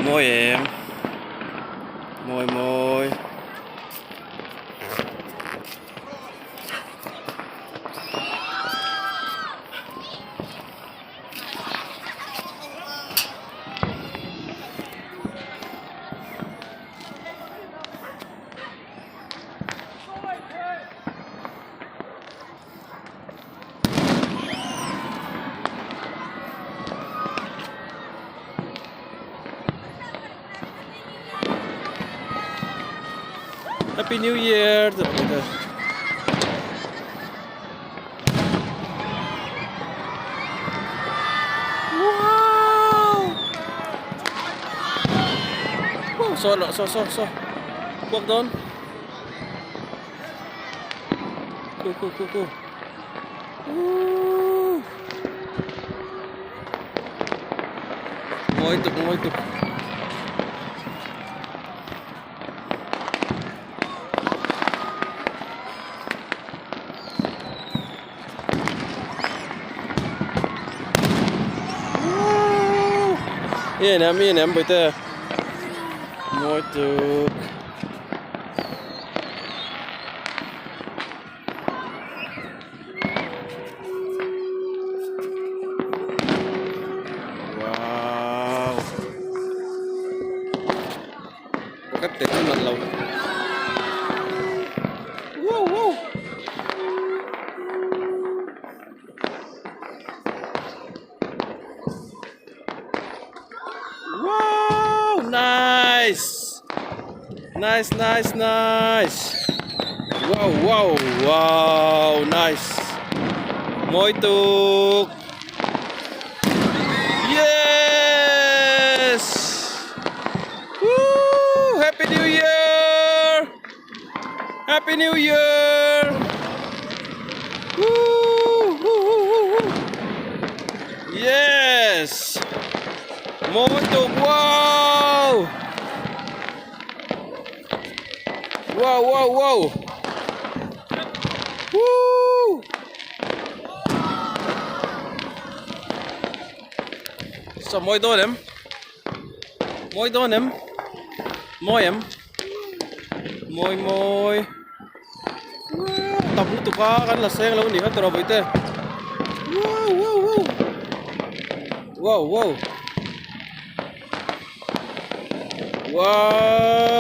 Môi em. Môi môi. Happy New Year. Wow. Oh, so. Walk down. Cool. Woo. Muito. Em bây giờ. Muito. Wow. Cách để cho mình lâu. Wow. Wow, nice. Wow, nice. Muito. Yes. Woo, Happy New Year. Happy New Year. Woo. Yes. Muito. Wow. Woo. So môi đôn em. Môi. Tập nó tụi có kan laseng lawan dia terus itu. Wow.